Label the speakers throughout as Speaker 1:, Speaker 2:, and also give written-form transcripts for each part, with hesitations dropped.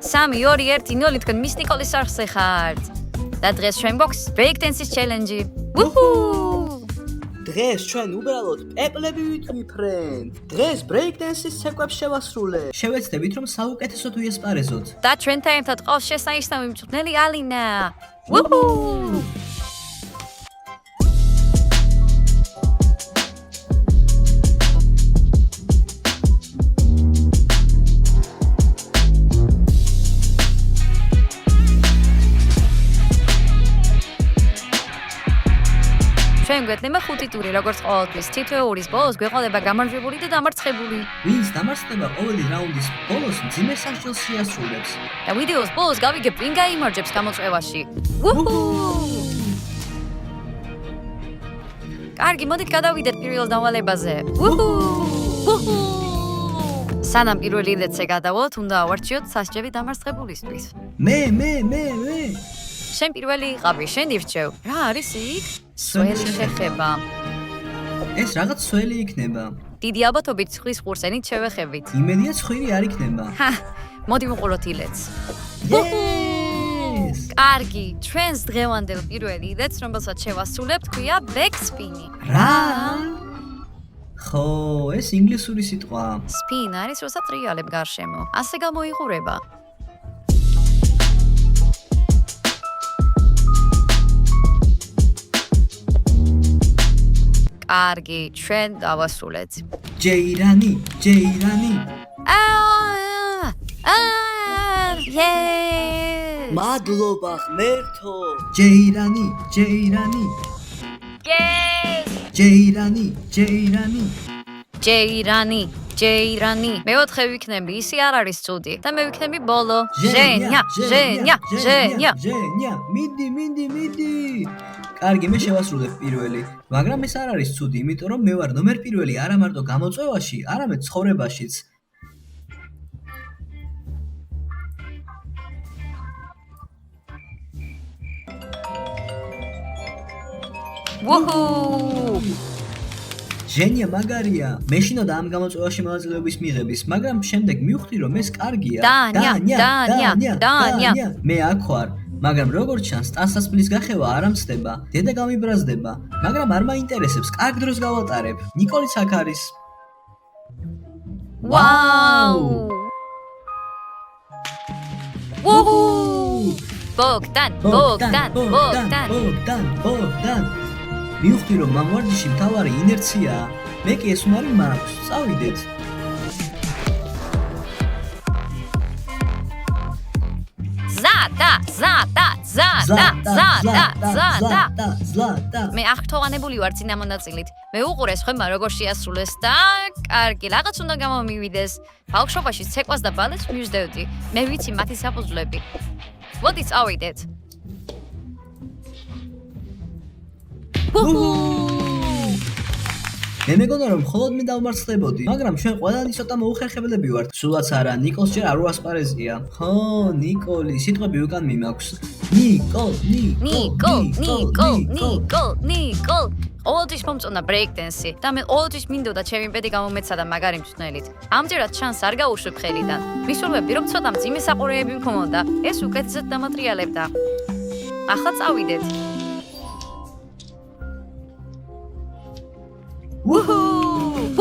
Speaker 1: 3-2-1-0 თქვენ მის ნიკოლის არხზე ხართ. და დღეს ჩვენ გვაქვს breakdance-ის challenge. Woohoo!
Speaker 2: დღეს ჩვენ უბრალოდ პეპლები ვითვიფრენთ. დღეს breakdance-ის ცეკვებს შევასრულებთ. შევეცდებით რომ საუკეთესოდ ვიესპარეზოთ.
Speaker 1: და ჩვენთან ერთად ყავს შესანიშნავი მწვრთნელი ალინა. Woohoo! ჩვენ გვეთნება 5 ტური, როგორც ყოველთვის. თითოეულის ბოლოს გვეყოლება გამარჯვებული და დამარცხებული.
Speaker 2: ვინც დამარცხდება ყოველი რაუნდის ბოლოს მძიმე სასჯელს შეასრულებს.
Speaker 1: და ვიდეოს ბოლოს გავიგებ ვინ გაიმარჯვებს გამოწვევაში. Woohoo! კარგი, მოდით გადავიდეთ პირველ დავალებაზე. Woohoo! სანამ პირველი ლეცე გადავალთ, უნდა ავარჩიოთ სასჯელი დამარცხებულისთვის.
Speaker 2: მე
Speaker 1: შენ პირველი იყავი, შენ ირჩევ. რა არის იქ? სველი შეხება.
Speaker 2: ეს რაღაც სველი იქნება.
Speaker 1: დიდი ალბათობით ცხვრის ყურსენით შევეხებით.
Speaker 2: იმედია ცხვირი არ იქნება.
Speaker 1: მოდი ვუყუროთ ილეთს.
Speaker 2: Yes!
Speaker 1: კარგი, ჩვენს დღევანდელ პირველ ილეთს, რომელსაც შევასრულებთ, ქვია back spin-ი.
Speaker 2: რა? ხო, ეს ინგლისური სიტყვა.
Speaker 1: Spin არის, როცა ტრიალებ გარშემო. ასე გამოიყურება. კარგი, ჩვენ დავასრულეთ.
Speaker 2: ჯეირანი.
Speaker 1: Yes!
Speaker 2: მადლობა ღმერთო. ჯეირანი.
Speaker 1: Yes! ჯეირანი. მეოთხე ვიქნები, ისი არ არის ცუდი და მე ვიქნები ბოლო. ჟენია.
Speaker 2: მიდი. კარგი, მე შევასრულებ პირველი, მაგრამ ეს არ არის ცუდი, იმიტომ რომ მე ვარ ნომერ პირველი არა მარტო გამოწვევაში, არამედ ცხოვრებაშიც.
Speaker 1: Woohoo!
Speaker 2: ჟენია მაგარია. მე შინოდა ამ გამოწვევაში მონაწილეობის მიღების, მაგრამ შემდეგ მივხვდი რომ ეს კარგია.
Speaker 1: დანია.
Speaker 2: მე აქ ვარ. მაგრამ როგორც ჩანს, ტანსაცმლის გახევა არ ამცდება. დედა გამიბრაზდება, მაგრამ არ მაინტერესებს. კარგ დროს გავატარებ. ნიკოლიც აქ არის.
Speaker 1: Wow! Woohoo! Bogdan.
Speaker 2: მივხვდი რომ ამ ვარჯიში მთავარი ინერციაა. მე კი ეს უნარი მაქვს. წავიდეთ. ზლატა.
Speaker 1: მე აღრთოვანებული ვარ წინა მონაწილით. მე უყურე სხვებმა როგორ შეასრულეს და კარგი, რაღაც უნდა გამომივიდეს. ბავშვობაში ცეკვას და ბალეტს მივსდევდი. მე ვიცი მათი საფუძვლები. მოდი წავიდეთ.
Speaker 2: მე მეგონა რომ მხოლოდ მე დავმარცხდებოდი, მაგრამ ჩვენ ყველანი ცოტა მოუხერხებლები ვართ. სულაც არა, ნიკოლს ჯერ არ უასპარეზია. ხო, ნიკოლი, სიტყვები უკან მიმაქვს. ნიკოლ.
Speaker 1: ყოველთვის მომწონა breakdance-ი და მე ყოველთვის მინდოდა ჩემი ბედი გამომეცადა მაგარი მწვრთნელით. ამჯერად ჩანს არ გაუშვებ ხელიდან. მისურვებდი რომ ცოტა მძიმე საყურეები მქონოდა. ეს უკეთესად დამატრიალებდა. ახლა წავიდეთ. Woohoo!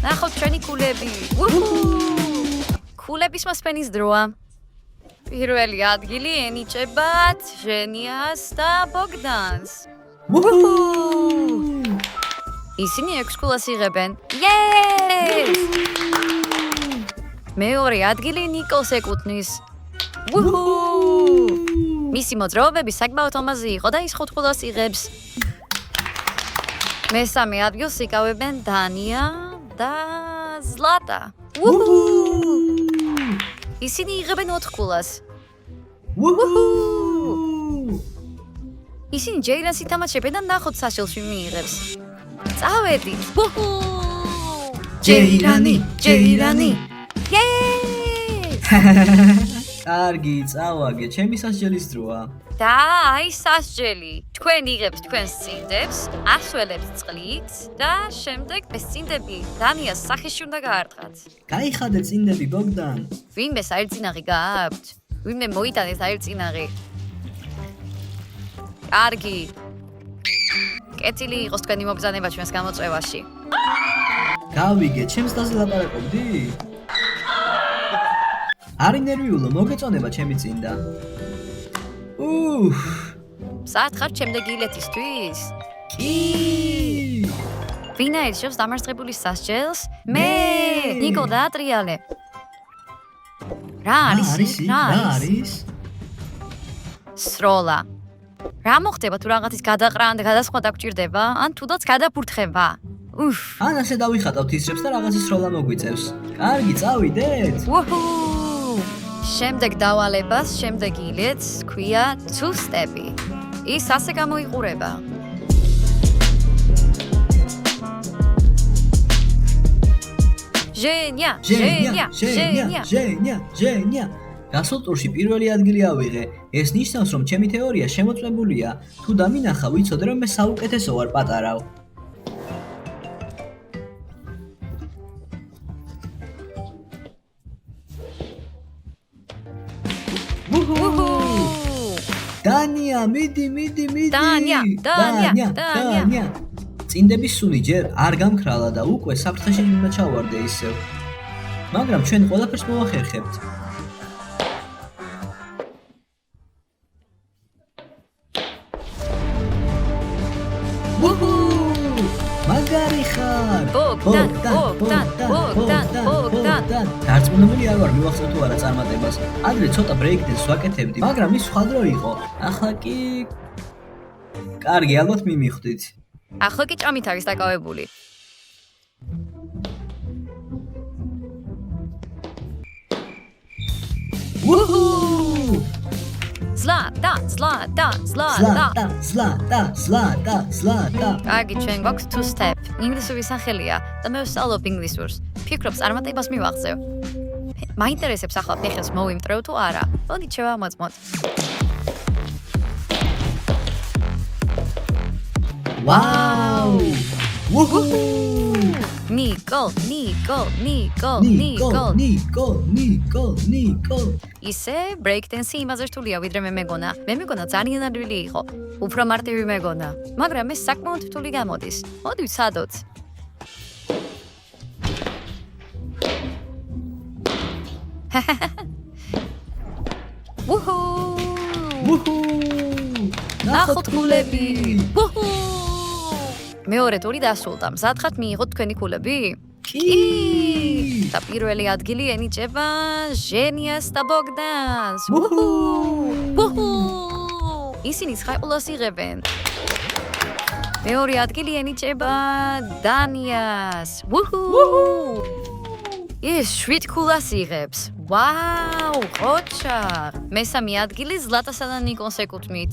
Speaker 1: ნახოთ ჩვენი კულები. კულების მოსპენის დროა. პირველი ადგილი ენიჭებათ ჟენიას და ბოგდანს. ისინი 6 კულას იღებენ. Yes! მეორე ადგილი ნიკოლს ეკუთვნის. მისი მოძრაობები საკმაოდ ომაზი იყო და ის 5 კულას იღებს. მესამე ადგილს იკავებენ დანია და ზლატა. ისინი იღებენ 4 კულას. ისინი ჯეირანს ითამაშებენ და ნახოთ სასჯელს ვინ მიიღებს. წავედით. ჯეირანი. Yes!
Speaker 2: კარგი, წავაგე, ჩემი სასჯელის დროა.
Speaker 1: და აი სასჯელი. თქვენ იღებთ თქვენს წინდებს, ასველებთ წყლით და შემდეგ ეს წინდები დანიას სახეში უნდა გაარტყათ.
Speaker 2: გაიხადე წინდები, ბოგდან.
Speaker 1: ვინმე საერთინაღი გააქვთ? ვინმე მოიტანეთ საერთინაღი? კარგი. კეთილი იყოს თქვენი მობრძანება ჩვენს გამოწვევაში.
Speaker 2: გავიგე, ჩემს დაზე ლაპარაკობდი? არი ნერვიულო, მოგეწონება ჩემი წინდა.
Speaker 1: საათ ხარ შემდეგი ილეთისთვის?
Speaker 2: კი.
Speaker 1: ვინა ირჩევს დამარცხებული სასჯელს? მე, ნიკო და ატრიალე. რა არის?
Speaker 2: რა არის?
Speaker 1: სროლა. რა მოხდება თუ რაღაცის გადაყრა ან გადასხმა დაგჭირდება, ან თუდაც გადაფურთხება?
Speaker 2: ან ასე დავიხატავთ ისრებს და რაღაცის სროლა მოგვიწევს. კარგი, წავიდეთ.
Speaker 1: შემდეგ დავალებას, შემდეგ ილეთს ქვია two-step-ი. ის ასე გამოიყურება. ჟენია.
Speaker 2: გასულ ტურში პირველი ადგილი ავიღე. ეს ნიშნავს, რომ ჩემი თეორია შემოწმებულია. თუ დამინახა, ვიცოდე, რომ მე საუკეთესო ვარ პატარავ. დანია, მიდი. დანია. წინდების სუნი ჯერ არ გამქრალა და უკვე საფრთხეში უნდა ჩავარდე ისევ. მაგრამ ჩვენ ყველაფერს მოვახერხებთ. მაგარი ხარ! ბოგდან! დარწმუნებული არ ვარ მივახცევ თუ არა წარმატებას. ადრე ცოტა ბრეიქდენს ვაკეთებდი, მაგრამ ის სხვა დრო იყო. ახლა კი კარგი, ალბათ მიმიხვდით.
Speaker 1: ახლა კი ჭამით არის დაკავებული. Zlata. კარგი, ჩვენ გვაქვს two-step. ინგლისური სახელია და მე ვსწავლობ ინგლისურს. ფიქრობ, წარმატებას მივაღწევ. მაინტერესებს ახლა ფეხებს მოვიმტრევ თუ არა. მოდით შევამოწმოთ.
Speaker 2: ვაუ!
Speaker 1: ნიკო. ისე break-dance იმაზე რთულია, ვიდრე მე მეგონა. მე მეგონა ძალიან ადვილი იყო. უფრო მარტივი მეგონა. მაგრამ ეს საკმაოდ რთული გამოდის. მოდი ვცადოთ. ნახოთ ქულები. მეორე ტური დასრულდა. მზად ხართ მიიღოთ თქვენი ქულები? კი! და პირველი ადგილი ენიჭება ჟენიას და ბოგდანს. ისინი ცხრაყულას იღებენ. მეორე ადგილი ენიჭება დანიას. ის 7 ქულას იღებს. ვაუ, ყოჩა! მესამე ადგილი ზლატასა და ნიკოლს ეკუთვნით.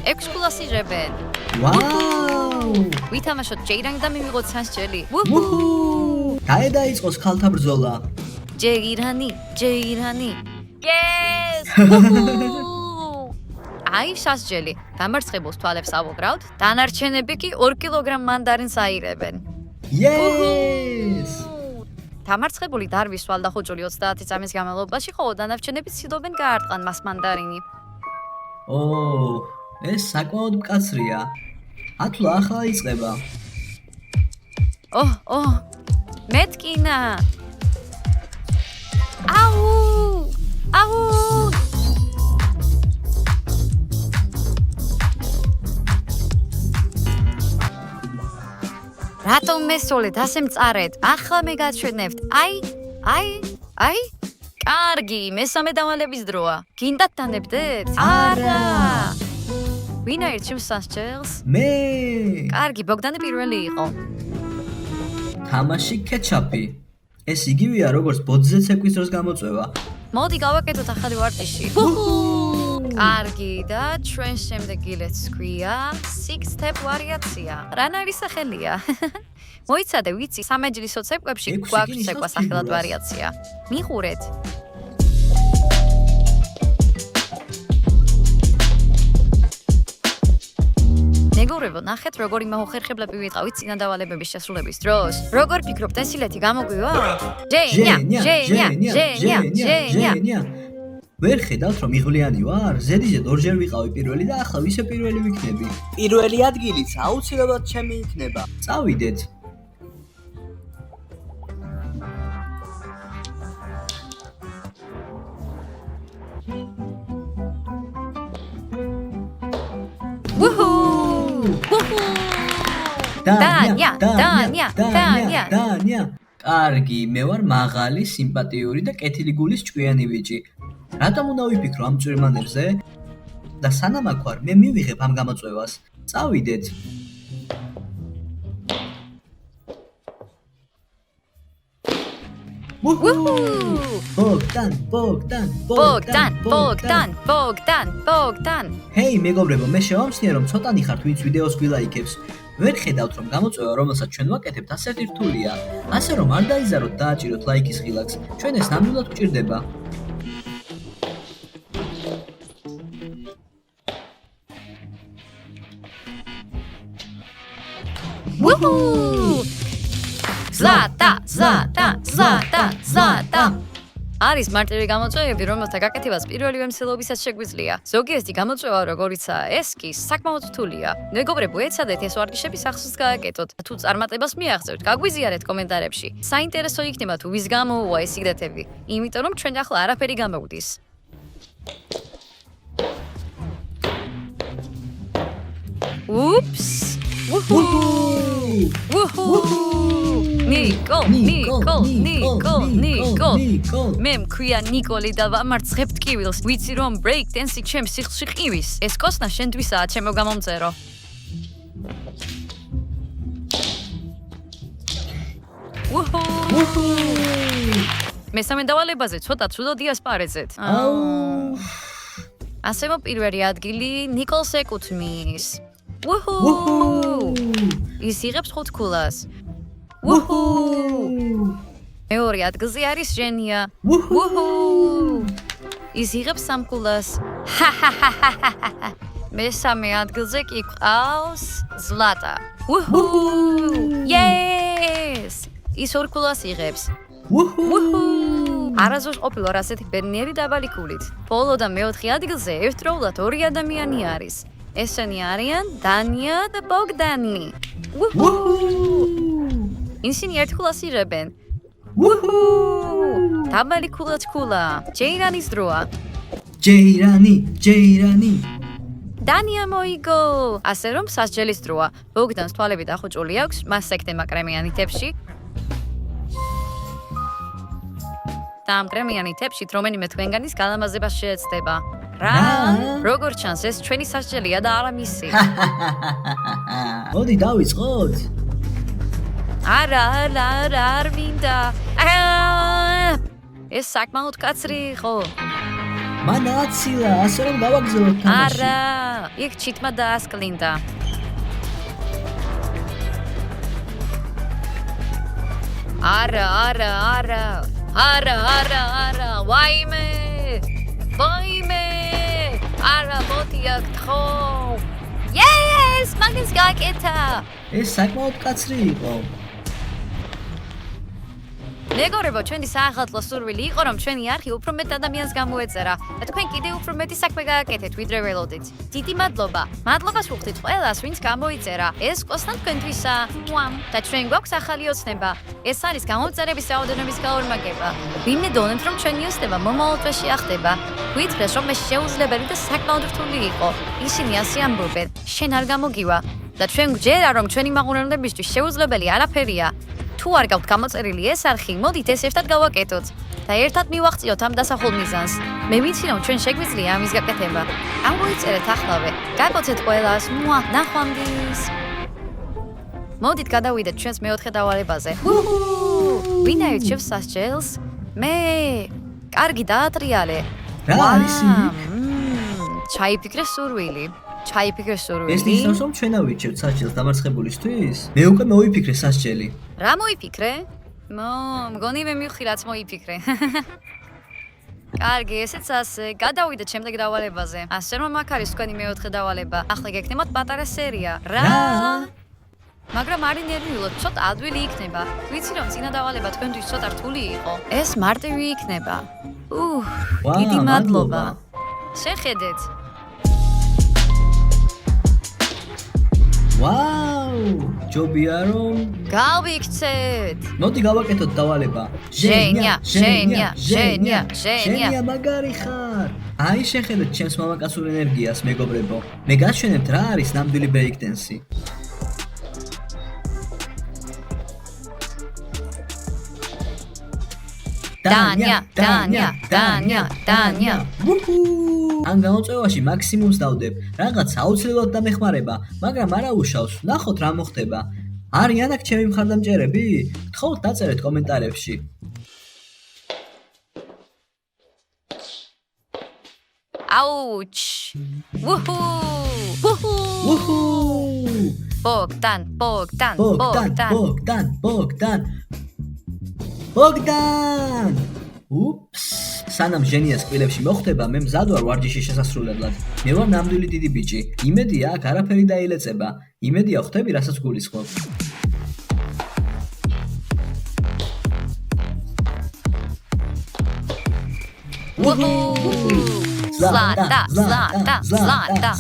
Speaker 1: 6 ქულას იღებენ.
Speaker 2: ვაუ!
Speaker 1: ვითამაშოთ ჯეირანი და მივიღოთ სასჯელი.
Speaker 2: დაიწყოს ქალთა ბრძოლა.
Speaker 1: ჯეირანი. Yes! აი სასჯელი. დამარცხებულს თვალებს ავუგრავთ, დანარჩენები კი 2 კილოგრამ მანდარინს აირებენ.
Speaker 2: Yes!
Speaker 1: დამარცხებული დარვის ვალდახუჭული 30 წამის განმავლობაში, ხოლო დანარჩენები ცდილობენ გაარტყან მას მანდარინი.
Speaker 2: ეს საკმაოდ მკაცრია. ათლა ახლა იწყება.
Speaker 1: მეტკინა. აუ! რატომ მესოლეთ, ასე მწარეთ? ახლა მე გაჩვენებთ. აი. კარგი, მესამე დავალების დროა. გინდათ დანებდეთ? არა. ვინა ირჩევს სასჯელს?
Speaker 2: მე.
Speaker 1: კარგი, ბოგდანი პირველი იყო.
Speaker 2: თამაში კეჩაპი. ეს იგივეა როგორც ბოძზე ცეკვის დროს გამოწვევა.
Speaker 1: მოდი გავაკეთოთ ახალი ვარტიში. კარგი და ჩვენ შემდეგი let's ქვია six step ვარიაცია. რანაირი სახელია? მოიცადე ვიცი სამეჯლისო ცეკვებში გვაქვს ცეკვა სახელად ვარიაცია. მიხურეთ. მეგობრებო, ნახეთ როგორი მოხერხებლები ვიყავით წინადავალებების შესრულების დროს. როგორ ფიქრობთ, ეს ილეთი გამოგვივა? ჟენია.
Speaker 2: ვერ ხედავთ რომ იღვლიანი ვარ? ზედიზედ ორჯერ ვიყავი პირველი და ახლა ვისე პირველი ვიქნები. პირველი ადგილიც აუცილებლად ჩემი იქნება. წავიდეთ. დანია. კარგი, მე ვარ მაღალი, სიმპათიური და კეთილი გულის ჭკვიანი ბიჭი. რატომ უნდა ვიფიქრო ამ წვირმანებზე? და სანამ აქ ვარ, მე მივიღებ ამ გამოწვევას. წავიდეთ.
Speaker 1: ბოგდან.
Speaker 2: ჰეი, მეგობრებო, მე შევამჩნიე რომ ცოტანი ხართ ვინც ვიდეოს გვილაიქებს. ვერ ხედავთ რომ გამოწვევა რომელსაც ჩვენ ვაკეთებთ ასეთი რთულია. ასე რომ არ დაიზაროთ დააჭიროთ ლაიქის ღილაკს. ჩვენ ეს ნამდვილად გვჭირდება.
Speaker 1: ზლატა. არის მარტივი გამოწვევები, რომელთა გაკეთებას პირველი ვემცელობისაც შეგვიძლია. ზოგიერთი გამოწვევა, როგორიცაა ეს კი, საკმაოდ რთულია. მეგობრებო, ეცადეთ ეს ვარჯიშების ახსნას გააკეთოთ. თუ წარმატებას მიაღწევთ, გაგვიზიარეთ კომენტარებში. საინტერესო იქნება თუ ვის გამოუვა ეს სიგრეთები, იმიტომ რომ ჩვენ ახლა არაფერი გამოგვდის. უფს. ნიკო. მე მქვია ნიკოლი და ვამარცხებ ტკივილს. ვიცი რომ break dance-ი ჩემს სიხში ყივის. ეს კოსნა შენთვისაა, ჩემო გამომწერო. მესამე დავალებაზე ცოტა ცუდად იასპარეზეთ. ასევე პირველი ადგილი ნიკოლს ეკუთვნის. ის იღებს 5 ქულას. მეორე ადგილზე არის ჟენია. ის იღებს 3 ქულას. მესამე ადგილზე კი ყავს ზლატა. Yes! ის 2 ქულას იღებს. არასდროს ყოფილა ასეთი ბედნიერი დაბალი ქულით. ბოლო და მეოთხე ადგილზე ერთდროულად 2 ადამიანი არის. ესენი არიან დანია და ბოგდანი. ისინი 1 ქულას იღებენ. დაბალი ქულაც ქულა. ჯეირანის დროა. ჯეირანი. დანია მოიგო. ასე რომ სასჯელის დროა. ბოგდანს თვალები დახუჭული აქვს, მას ეკდება კრემიანი თეფში. და ამ კრემიანი თეფშით რომელიმე თქვენგანის გალამაზებას შეეცდება. რა? როგორ ჩანს ეს ჩვენი სასჯელია და არა მისი.
Speaker 2: მოდი დავიწყოთ.
Speaker 1: არა, არ მინდა. ეს საკმაოდ კაცრი იყო.
Speaker 2: მან აცილა, ასე რომ გავაგზავნოთ თამაში.
Speaker 1: არა, იქ ჩიტმა დაასკლინდა. არა. ვაიმე. არა, მოდი აქ თხო. Yes, მაგის გაკეთა.
Speaker 2: ეს საკმაოდ კაცრი იყო.
Speaker 1: მეგობრებო, ჩვენი საახალწლო სურვილი იყო, რომ ჩვენი არხი უფრო მეტ ადამიანს გამოეწერა და თქვენ კიდევ უფრო მეტი საქმე გააკეთეთ, ვიდრე ველოდით. დიდი მადლობა. მადლობას ვუხდით ყველას, ვინც გამოიწერა. ეს კოსნა თქვენთვისა. და ჩვენ გვაქვს ახალი ოცნება. ეს არის გამოწერების რაოდენობის გაორმაგება. ვინმე დონემთ, რომ ჩვენი ოცნება მომავალ წლებში ახდება. გვითხრეს, რომ ეს შეუძლებელი და საკმაოდ რთული იყო. ისინი ასე ამბობენ, შენ არ გამოგივა. და ჩვენ გვჯერა, რომ ჩვენი მაყურებლებისთვის შეუძლებელი არაფერია. თუ არ გაქვთ გამოწერილი ეს არხი, მოდით ეს ერთად გავაკეთოთ და ერთად მივაღწიოთ ამ დასახულ მიზანს. მე ვიცი რომ ჩვენ შეგვიძლია ამის გაკეთება. ამოიწერეთ ახლავე. გაგოცეთ ყველას. ნახვამდის. მოდით გადავიდეთ ჩვენს მეოთხე დავალებაზე. ვინ აირჩევს სასჯელს? მე. კარგი, დაატრიალე.
Speaker 2: რა არის იქ?
Speaker 1: ჩაიფიქრე სურვილი. ჩაიფიქრე
Speaker 2: ეს
Speaker 1: სურვილი.
Speaker 2: ნიშნავს, რომ ჩვენ ავიჩევთ სასჯელს დამარცხებულისთვის? მე უკვე მოვიფიქრე სასჯელი.
Speaker 1: რა მოიფიქრე? მგონი მე მივხვდი რაც მოიფიქრე. კარგი, ესეც ასე. გადავიდეთ შემდეგ დავალებაზე. ასე რომ აქ არის თქვენი მეოთხე დავალება. ახლა გეკნებათ პატარა სერია. რა? მაგრამ არ ინერვიულოთ, ცოტა ადვილი იქნება. ვიცი რომ წინა დავალება თქვენთვის ცოტა რთული იყო. ეს მარტივი იქნება. დიდი მადლობა. შეხედეთ.
Speaker 2: ვაუ! ჯობია რომ
Speaker 1: გავიქცეთ.
Speaker 2: მოდი გავაკეთოთ დავალება.
Speaker 1: ჟენია, ჟენია, ჟენია, ჟენია.
Speaker 2: ჟენია მაგარი ხარ. აი შეხედეთ ჩემს მამაკაცურ ენერგიას, მეგობრებო. მე გაჩვენებთ რა არის ნამდვილი breakdance-ი.
Speaker 1: დანია, დანია, დანია, დანია.
Speaker 2: ან გამოწვევაში მაქსიმუმს დავდებ. რაღაც აუცილებლად დამეხმარება, მაგრამ არა უშავს. ნახოთ რა მოხდება. არიან აქ ჩემი მხარდამჭერები? გთხოვთ დაწერეთ კომენტარებში.
Speaker 1: აუჩ. ვუჰუ!
Speaker 2: უჰუ!
Speaker 1: ბოგდან.
Speaker 2: ბოგდან! უფს! სანამ ჟენიას კბილებში მოხვდება, მე მზად ვარ ვარჯიშის შესასრულებლად. მე ვარ ნამდვილი დიდი ბიჭი. იმედია აქ არაფერი დაილეწება. იმედია ხვდები, რასაც გულისხმობ.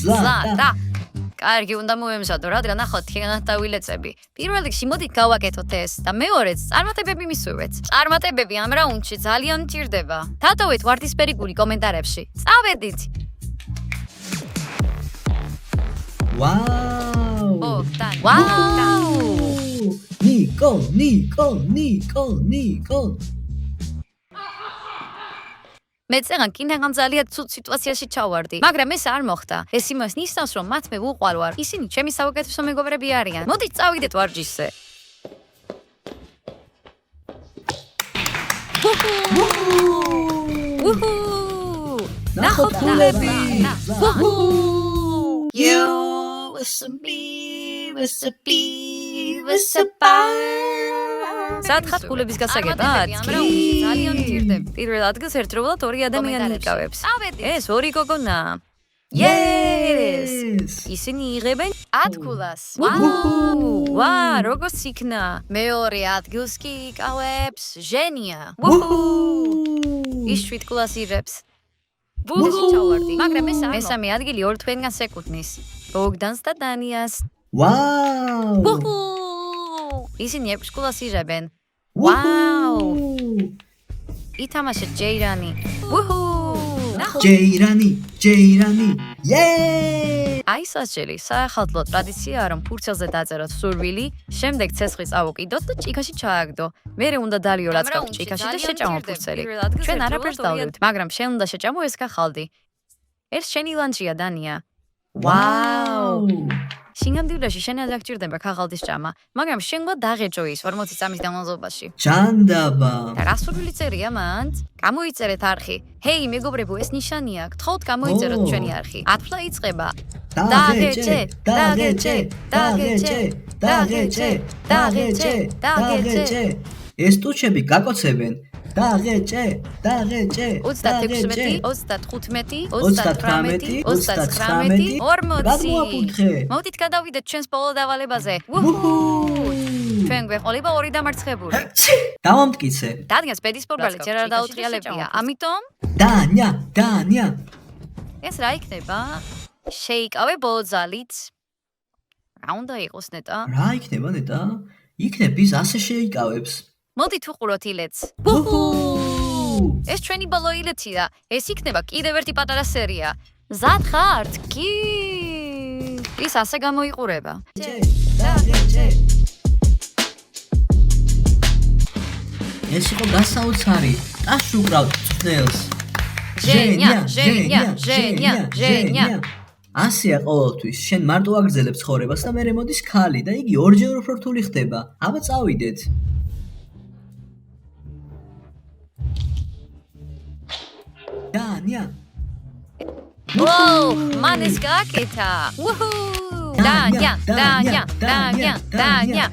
Speaker 1: ზლატა. კარგი, უნდა მოვემზადო, რადგან ახლა თიანად დავილეწები. პირველ რიგში მოდით გავაკეთოთ ეს და მეორეც წარმატებები მისურვეთ. წარმატებები ამ რაუნდში ძალიან მჭირდება. დატოვეთ ვარდისფერი კომენტარებში. წავედით.
Speaker 2: ვაუ!
Speaker 1: ბოგდან. ვაუ!
Speaker 2: ნიკოლ.
Speaker 1: მე წეგან კიდევ ძალიან ცუდ სიტუაციაში ჩავარდი, მაგრამ ეს არ მოხდა. ეს იმას ნიშნავს, რომ მათ მე ვუყვარ ვარ. ისინი ჩემი საუკეთესო მეგობრები არიან. მოდით წავიდეთ ვარჯიშზე. უჰუ! ნახოთ ფულები. სათხარ ფულების გასაგებად? ძალიან მჭირდება. პირველ ადგილს ერთდროულად ორი ადამიანი იკავებს. ეს ორი გოგონა. ისინი იღებენ 10 ქულას. ვა, როგორც იქნა. მეორე ადგილს კი იკავებს ჟენია. ის 7 ქულას იღებს. ბულში ჩავარდი, მაგრამ ეს არ მესამე ადგილი ორ თქვენგანს ეკუთვნის. ბოგდანს და დანიას.
Speaker 2: ვაუ!
Speaker 1: ისინი 6 ქულას იღებენ. ვაუ! ითამაშეთ ჯეირანი.
Speaker 2: ჯეირანი.
Speaker 1: აი სასჯელი, საახალწლო ტრადიციაა, რომ ფურცელზე დაწეროთ სურვილი, შემდეგ ცეცხლი წავუკიდოთ და ჭიქაში ჩააგდო. მერე უნდა დალიო რაც გაქვთ ჭიქაში და შეჭამო ფურცელი. ჩვენ არაფერს დავდებით, მაგრამ შენ უნდა შეჭამო ეს კახალდი. ეს შენი ლანჩია, დანია. ვაუ! სინამდვილეში შენ არ დაგჭირდება ქაღალდის ჭამა, მაგრამ შენ გვა დაღეჭო ის 40 წამის განმავლობაში.
Speaker 2: ჯანდაბა.
Speaker 1: და რა სურვილი წერია მანდ? გამოიწერეთ არხი. ჰეი, მეგობრებო, ეს ნიშანია. გთხოვთ გამოიწეროთ ჩვენი არხი. 10 ფლა იწყება. დაღეჭე.
Speaker 2: ეს ტუჩები გაკოცებენ. დაღეჭე.
Speaker 1: 36, 35, 38, 39, 40.
Speaker 2: გადმოაფუნთხე.
Speaker 1: მოდით გადავიდეთ ჩვენს ბოლო დავალებაზე. ჩვენ გვეყოლება ორი დამარცხებული.
Speaker 2: დავამტკიცე.
Speaker 1: დადგას ბედის პრობლემი ჯერ არ დაუტრიალებია. ამიტომ
Speaker 2: დანია.
Speaker 1: ეს რა იქნება? შეიკავე ბოლო ძალით. რა უნდა იყოს ნეტა?
Speaker 2: რა იქნება ნეტა? იქნებ ის ასე შეიკავებს.
Speaker 1: მოდით ვუყუროთ ილეთს. ეს ჩვენი ბოლო ილეთია. ეს იქნება კიდევ ერთი პატარა სერია. მზად ხართ? კი. ის ასე გამოიყურება.
Speaker 2: ეს იყო გასაოცარი. ტაში უკრავთ წვნელს.
Speaker 1: ჟენია.
Speaker 2: ასეა ყოველთვის. შენ მარტო აგრძელებ ცხოვრებას და მერე მოდის ქალი და იგი ორჯერ უფრო რთული ხდება. აბა წავიდეთ. დანია.
Speaker 1: ოუ, მან ეს გააკეთა. უჰუ! დანია.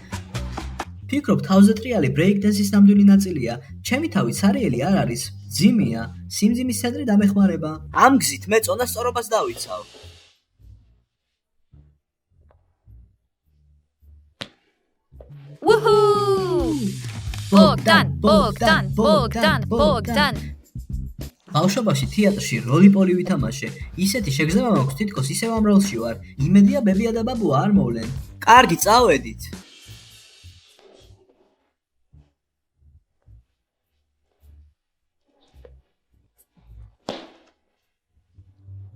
Speaker 2: ფიქრობ, თავზე ტრიალი ბრეიქ-დენსის ნამდვილი ნაწილია. ჩემი თავი ცარიელი არ არის, ძიმია, სიმძიმის ცენტრი დამეხმარება. ამ გზით მე წონასწორობას დავიცავ.
Speaker 1: უჰუ! ბოგდან.
Speaker 2: ბავშვობაში თეატრში როლი-პოლი ვითამაშე. ისეთი შეგრძნება მაქვს, თითქოს ისევ ამ როლში ვარ. იმედია, ბებია და ბაბუა არ მოვლენ. კარგი, წავედით.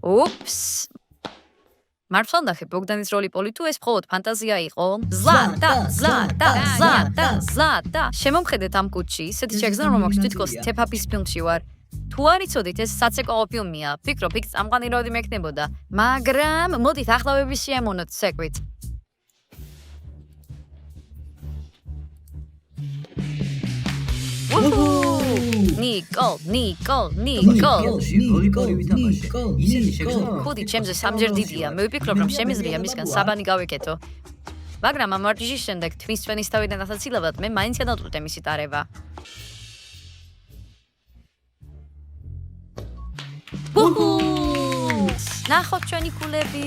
Speaker 1: Ups. მართლა ნახე ბოგდანის როლი-პოლი თუ ეს მხოლოდ ფანტაზია იყო? ზლატა. შემომხედეთ ამ კუჩში, ისეთი შეგრძნება მაქვს, თითქოს თეფაფის ფილმში ვარ. თუ არ იცოდით, ეს საცეკვაო ფილმია. ფიქრობ, იქ წამყვანი როლი მექნებოდა, მაგრამ მოდით ახლავების შეამონოთ ცეკვით. ნიკოლ.
Speaker 2: როლი-პოლი ვითამაშე. ისეთი შეგრძნება
Speaker 1: ხუთი ჩემზე სამჯერ დიდია. მე ვფიქრობ, რომ შემიძლია მისგან საბანი გავეკეთო. მაგრამ ამ ვარჯიშის შემდეგ თვლის ჩვენის თავიდან ასაცილებლად მე მაინც გადავწყვიტე მისი ტარება. ბუჰუ! ნახოთ ჩვენი კულები.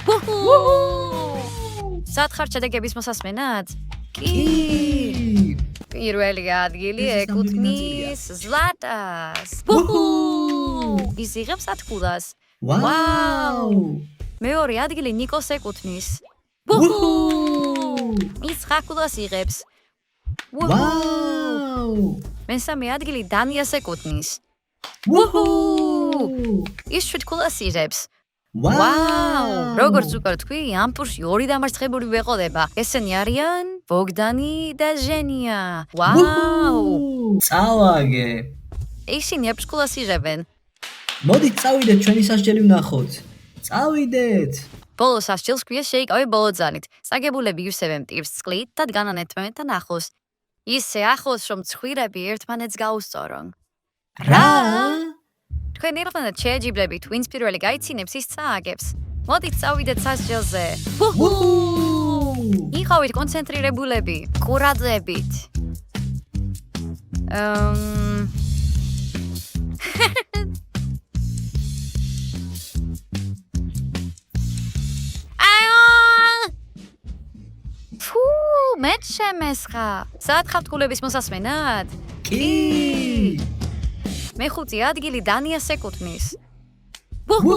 Speaker 1: ბუჰუ! სათხარ შედეგების მოსასმენად? კი. პირველი ადგილი ეკუთვნის ზლატას. ბუჰუ! ის იღებს 10 კულას.
Speaker 2: ვაუ!
Speaker 1: მეორე ადგილი ნიკოს ეკუთვნის. ბუჰუ! ის 9 კულას იღებს.
Speaker 2: ვაუ!
Speaker 1: მესამე ადგილი დანიას ეკუთვნის.
Speaker 2: ვუჰუ!
Speaker 1: ის 7 კულას იღებს.
Speaker 2: ვაუ!
Speaker 1: როგორც უკვე თქვი, ამ ტურში ორი დამარცხებული ვეყოდება. ესენი არიან ბოგდანი და ჟენია. ვაუ!
Speaker 2: წავაგე.
Speaker 1: ისინი 7 კულას იღებენ.
Speaker 2: მოდით წავიდეთ ჩვენი სასჯელი ვნახოთ. წავიდეთ.
Speaker 1: ბოლო სასჯელს ქვია შეიკავე ბოლო ძალით. საგებულები ისევე მტირს წყლით და დგანან ერთმანეთთან ახლოს. ისე ახლოს, რომ ცხვირები ერთმანეთს გაუსწორონ.
Speaker 2: რა?
Speaker 1: თქვენ ერთმანეთს შეეჯიბრებით, ვინც პირველი გაიცინებს, ის წააგებს. მოდით წავიდეთ სასჯელზე.
Speaker 2: ვუჰუ!
Speaker 1: იყავით კონცენტრირებულები, ყურადღებით. მე შემესხა. სათხართ კულების მოსასმენად?
Speaker 2: კი.
Speaker 1: მეხუთე ადგილი დანიას ეკუთვნის.
Speaker 2: ვუჰუ!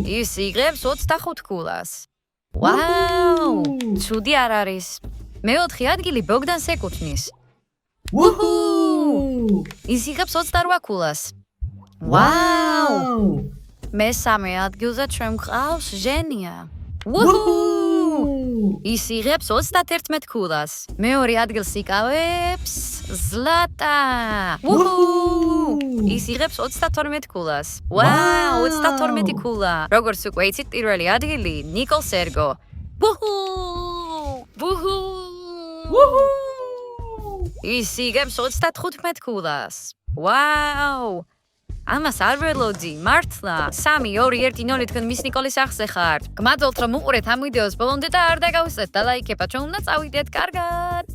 Speaker 1: ის იღებს 25 კულას. ვაუ! ცუდი არ არის. მეოთხე ადგილი ბოგდანს ეკუთვნის.
Speaker 2: ვუჰუ!
Speaker 1: ის იღებს 28 კულას. ვაუ! მესამე ადგილზე ჩვენ გვყავს ჟენია. ვუჰუ! ის იღებს 31 კულას. მეორე ადგილს იკავებს ზლატა. ვუჰუ! ის იღებს 32 კულას. ვაუ, 32 კულა. როგორც უკვე იცით, პირველი ადგილი ნიკოლს ერგო. ვუჰუ! ვუჰუ!
Speaker 2: ვუჰუ!
Speaker 1: ის იღებს 35 კულას. ვაუ! ამას არ ველოდი, მართლა. 3-2-1-0 თქვენ მის ნიკოლის ახზე ხართ. გმადლობთ რომ უყურეთ ამ ვიდეოს ბოლომდე და არ დაგავიწყდეთ და ლაიქებად, ჩვენ უნდა წავიდეთ კარგად.